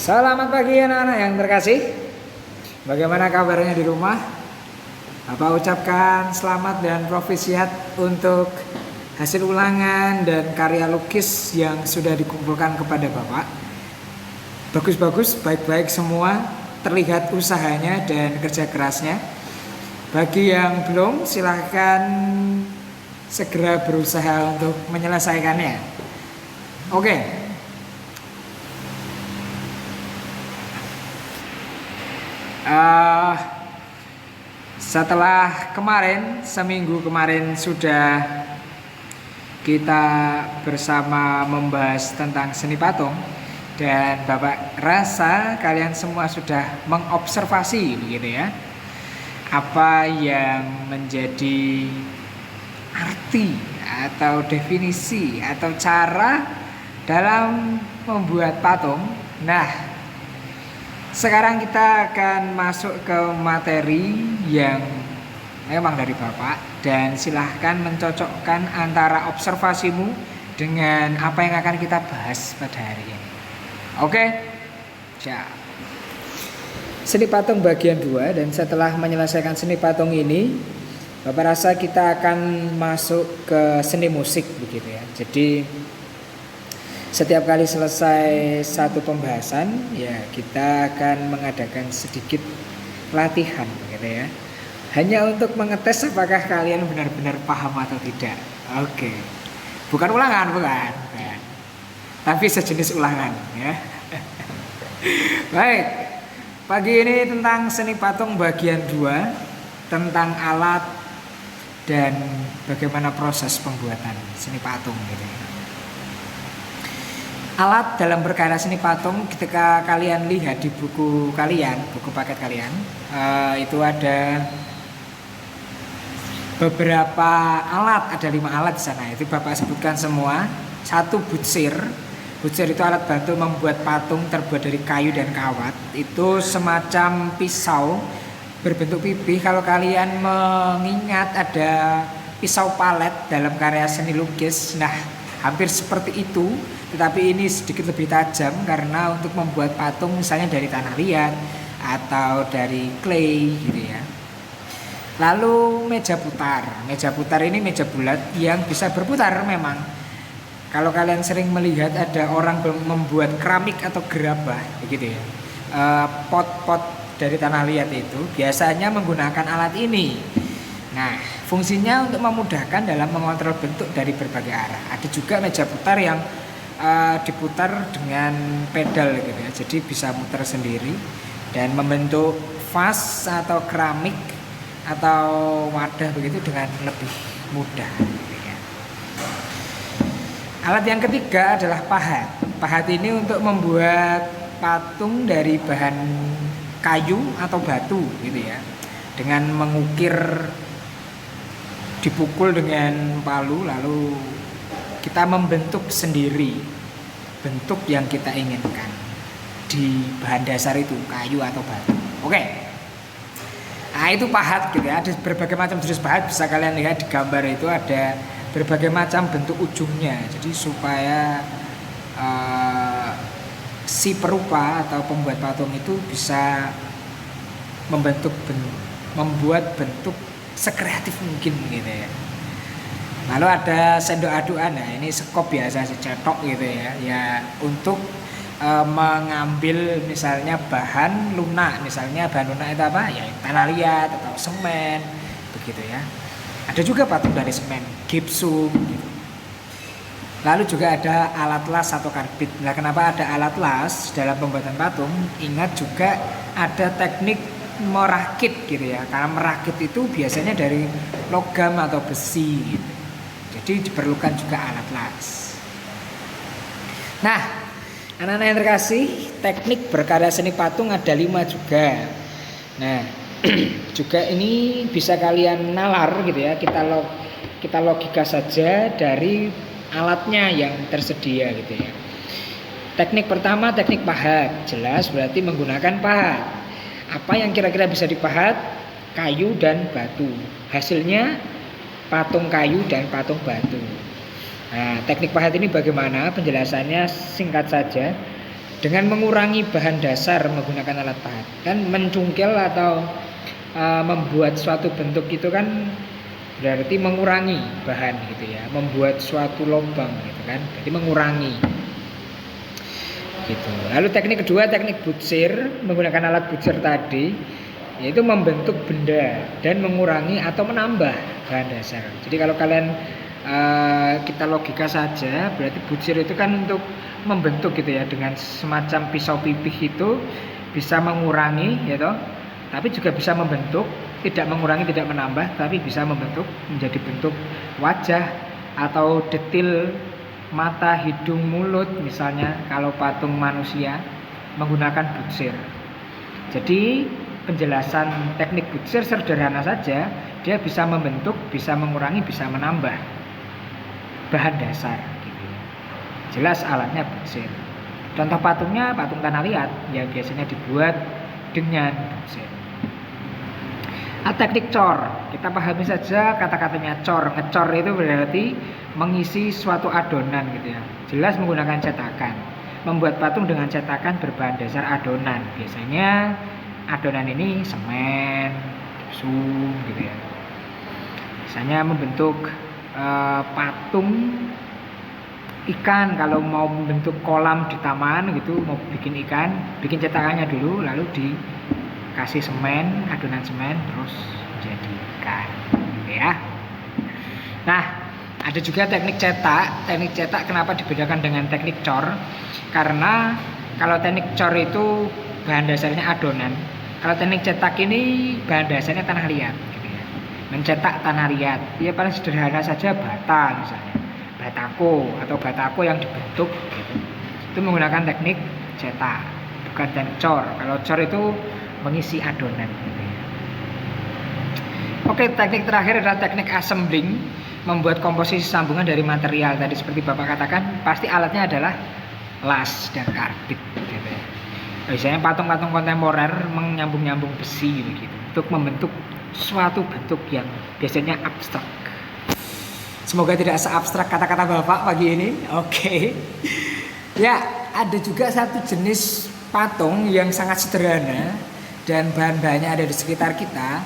Selamat pagi anak-anak yang terkasih. Bagaimana kabarnya di rumah? Bapak ucapkan selamat dan profisiat untuk hasil ulangan dan karya lukis yang sudah dikumpulkan kepada Bapak. Bagus-bagus, baik-baik semua, terlihat usahanya dan kerja kerasnya. Bagi yang belum, silahkan segera berusaha untuk menyelesaikannya. Oke. Setelah seminggu kemarin sudah kita bersama membahas tentang seni patung, dan Bapak rasa kalian semua sudah mengobservasi begitu ya, apa yang menjadi arti atau definisi atau cara dalam membuat patung. Nah, sekarang kita akan masuk ke materi yang memang dari Bapak, dan silahkan mencocokkan antara observasimu dengan apa yang akan kita bahas pada hari ini. Oke? Siap. Seni patung bagian 2, dan setelah menyelesaikan seni patung ini, Bapak rasa kita akan masuk ke seni musik begitu ya. Jadi setiap kali selesai satu pembahasan, ya kita akan mengadakan sedikit latihan begitu ya. Hanya untuk mengetes apakah kalian benar-benar paham atau tidak. Oke. Bukan ulangan, bukan. Tapi sejenis ulangan ya. Baik. Pagi ini tentang seni patung bagian 2, tentang alat dan bagaimana proses pembuatan seni patung gitu ya. Alat dalam berkarya seni patung, ketika kalian lihat di buku kalian, buku paket kalian, itu ada beberapa alat, ada 5 alat di sana. Itu Bapak sebutkan semua. 1, butsir. Butsir itu alat bantu membuat patung terbuat dari kayu dan kawat. Itu semacam pisau berbentuk pipih. Kalau kalian mengingat ada pisau palet dalam karya seni lukis, nah hampir seperti itu. Tetapi ini sedikit lebih tajam karena untuk membuat patung misalnya dari tanah liat atau dari clay gitu ya. Lalu meja putar. Meja putar ini meja bulat yang bisa berputar memang. Kalau kalian sering melihat ada orang membuat keramik atau gerabah begitu ya. Pot-pot dari tanah liat itu biasanya menggunakan alat ini. Nah, fungsinya untuk memudahkan dalam mengontrol bentuk dari berbagai arah. Ada juga meja putar yang diputar dengan pedal gitu ya, jadi bisa muter sendiri dan membentuk vas atau keramik atau wadah begitu dengan lebih mudah gitu ya. Alat yang ketiga adalah pahat. Pahat ini untuk membuat patung dari bahan kayu atau batu gitu ya, dengan mengukir, dipukul dengan palu, lalu kita membentuk sendiri bentuk yang kita inginkan di bahan dasar itu, kayu atau batu. Oke. Nah, itu pahat gitu ya. Ada berbagai macam jenis pahat, bisa kalian lihat di gambar itu ada berbagai macam bentuk ujungnya. Jadi supaya si perupa atau pembuat patung itu bisa membuat bentuk sekreatif mungkin gitu ya. Lalu ada sendok aduan, nah ini sekop biasa cetok gitu ya, ya untuk mengambil misalnya bahan lunak, misalnya bahan lunak itu apa? Ya tanah liat atau semen, begitu ya. Ada juga patung dari semen, gipsum gitu. Lalu juga ada alat las atau karbit. Nah, kenapa ada alat las dalam pembuatan patung? Ingat juga ada teknik merakit gitu ya, karena merakit itu biasanya dari logam atau besi gitu. Jadi diperlukan juga alat las. Nah, anak-anak yang terkasih, teknik berkarya seni patung ada 5 juga. Nah, juga ini bisa kalian nalar gitu ya. Kita logika saja dari alatnya yang tersedia gitu ya. Teknik pertama, teknik pahat. Jelas berarti menggunakan pahat. Apa yang kira-kira bisa dipahat? Kayu dan batu. Hasilnya patung kayu dan patung batu. Nah, teknik pahat ini bagaimana? Penjelasannya singkat saja. Dengan mengurangi bahan dasar menggunakan alat pahat. Kan mencungkil atau membuat suatu bentuk itu kan berarti mengurangi bahan gitu ya, membuat suatu lubang gitu kan, jadi mengurangi gitu. Lalu teknik kedua, teknik butsir, menggunakan alat butsir tadi, yaitu membentuk benda dan mengurangi atau menambah bahan dasar. Jadi kalau kalian kita logika saja, berarti butsir itu kan untuk membentuk gitu ya, dengan semacam pisau pipih itu bisa mengurangi gitu, tapi juga bisa membentuk. Tidak mengurangi, tidak menambah, tapi bisa membentuk menjadi bentuk wajah atau detil mata, hidung, mulut misalnya kalau patung manusia menggunakan butsir. Jadi penjelasan teknik butsir sederhana saja, dia bisa membentuk, bisa mengurangi, bisa menambah bahan dasar gitu. Jelas alatnya butsir. Contoh patungnya patung tanah liat yang biasanya dibuat dengan butsir. Teknik cor, kita pahami saja kata-katanya cor. Ngecor itu berarti mengisi suatu adonan gitu ya. Jelas menggunakan cetakan. Membuat patung dengan cetakan berbahan dasar adonan. Biasanya adonan ini semen, gipsum gitu ya. Biasanya membentuk patung ikan, kalau mau membentuk kolam di taman gitu, mau bikin ikan, bikin cetakannya dulu, lalu dikasih semen, adonan semen, terus jadi ikan gitu ya. Nah, ada juga teknik cetak. Teknik cetak kenapa dibedakan dengan teknik cor? Karena kalau teknik cor itu bahan dasarnya adonan, kalau teknik cetak ini bahan dasarnya tanah liat gitu ya. Mencetak tanah liat, ya paling sederhana saja bata misalnya, batako atau batako yang dibentuk gitu. Itu menggunakan teknik cetak, bukan teknik cor. Kalau cor itu mengisi adonan gitu ya. Oke, teknik terakhir adalah teknik assembling, membuat komposisi sambungan dari material. Tadi seperti Bapak katakan, pasti alatnya adalah las dan karbit gitu ya. Biasanya patung-patung kontemporer menyambung-nyambung besi begitu untuk membentuk suatu bentuk yang biasanya abstrak. Semoga tidak seabstrak kata-kata Bapak pagi ini. Oke. Ya, ada juga satu jenis patung yang sangat sederhana dan bahan-bahannya ada di sekitar kita,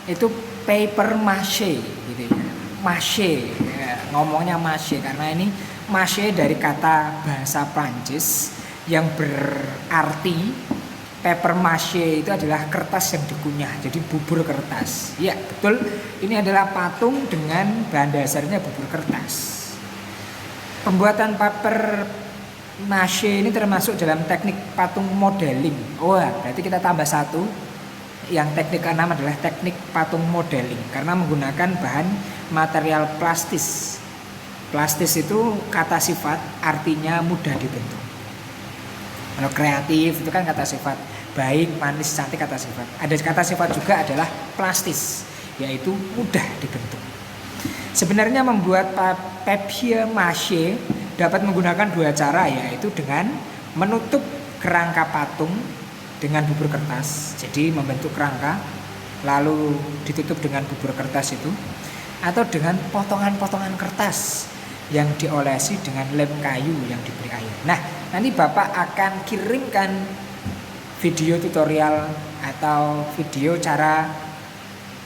itu paper mache gitu ya. Mache, ya, ngomongnya mache karena ini mache dari kata bahasa Prancis yang berarti paper mache itu adalah kertas yang dikunyah, jadi bubur kertas. Ya, betul. Ini adalah patung dengan bahan dasarnya bubur kertas. Pembuatan paper mache ini termasuk dalam teknik patung modeling. Wah, berarti kita tambah satu. Yang teknik keenam adalah teknik patung modeling karena menggunakan bahan material plastis. Plastis itu kata sifat, artinya mudah dibentuk. Kalau kreatif itu kan kata sifat, baik, manis, cantik kata sifat. Ada kata sifat juga adalah plastis, yaitu mudah dibentuk. Sebenarnya membuat papier mache dapat menggunakan dua cara, yaitu dengan menutup kerangka patung dengan bubur kertas. Jadi membentuk kerangka lalu ditutup dengan bubur kertas itu, atau dengan potongan-potongan kertas yang diolesi dengan lem kayu yang diberi air. Nah, nanti Bapak akan kirimkan video tutorial atau video cara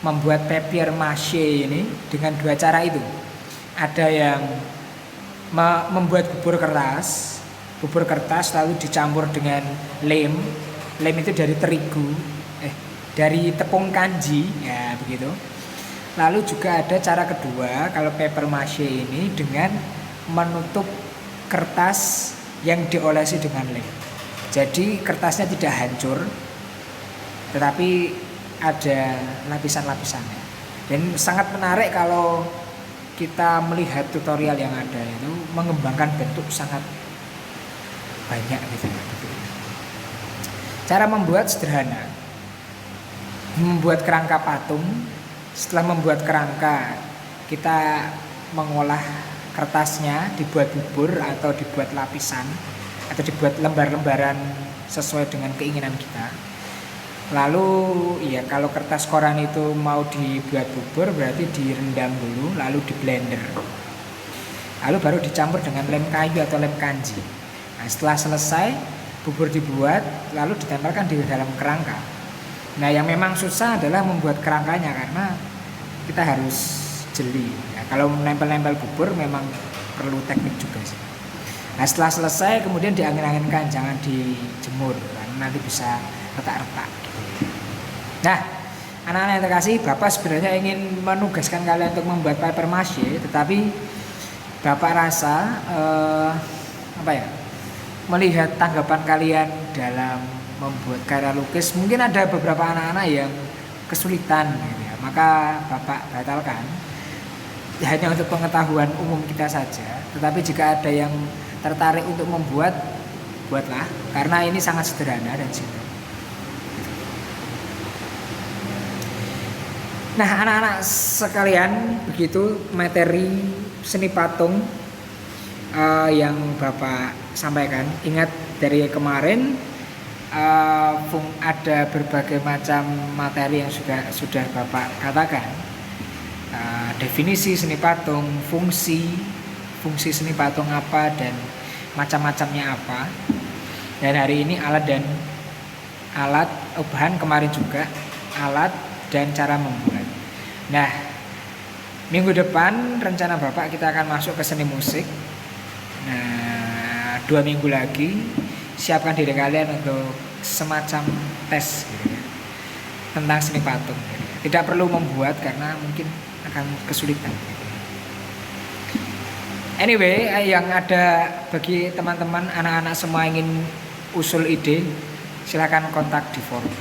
membuat papier mache ini dengan dua cara itu. Ada yang membuat bubur kertas lalu dicampur dengan lem itu dari terigu, dari tepung kanji, ya begitu. Lalu juga ada cara kedua kalau paper mache ini dengan menutup kertas yang diolesi dengan lem. Jadi kertasnya tidak hancur, tetapi ada lapisan-lapisannya. Dan sangat menarik kalau kita melihat tutorial yang ada itu mengembangkan bentuk sangat banyak gitu. Cara membuat sederhana. Membuat kerangka patung. Setelah membuat kerangka, kita mengolah kertasnya, dibuat bubur atau dibuat lapisan atau dibuat lembar-lembaran sesuai dengan keinginan kita. Lalu ya kalau kertas koran itu mau dibuat bubur berarti direndam dulu lalu di blender. Lalu baru dicampur dengan lem kayu atau lem kanji. Nah, setelah selesai bubur dibuat lalu ditempelkan di dalam kerangka. Nah, yang memang susah adalah membuat kerangkanya karena kita harus jeli. Ya, kalau menempel-nempel bubur memang perlu teknik juga sih. Nah, setelah selesai kemudian diangin-anginkan, jangan dijemur karena nanti bisa retak-retak gitu. Nah, anak-anak yang terkasih, Bapak sebenarnya ingin menugaskan kalian untuk membuat paper mache, tetapi Bapak rasa melihat tanggapan kalian dalam membuat karya lukis, mungkin ada beberapa anak-anak yang kesulitan gitu ya. Maka Bapak batalkan, hanya untuk pengetahuan umum kita saja. Tetapi jika ada yang tertarik untuk membuat, buatlah, karena ini sangat sederhana dan simpel. Nah, anak-anak sekalian, begitu materi seni patung yang Bapak sampaikan. Ingat dari kemarin ada berbagai macam materi yang sudah Bapak katakan. Definisi seni patung, fungsi seni patung apa dan macam-macamnya apa. Dan hari ini bahan kemarin juga, alat dan cara membuat. Nah, minggu depan rencana Bapak kita akan masuk ke seni musik. Nah, 2 minggu lagi siapkan diri kalian untuk semacam tes gitu ya, tentang seni patung gitu ya. Tidak perlu membuat karena mungkin akan kesulitan gitu. Anyway, yang ada bagi teman-teman anak-anak semua ingin usul ide, silakan kontak di forum.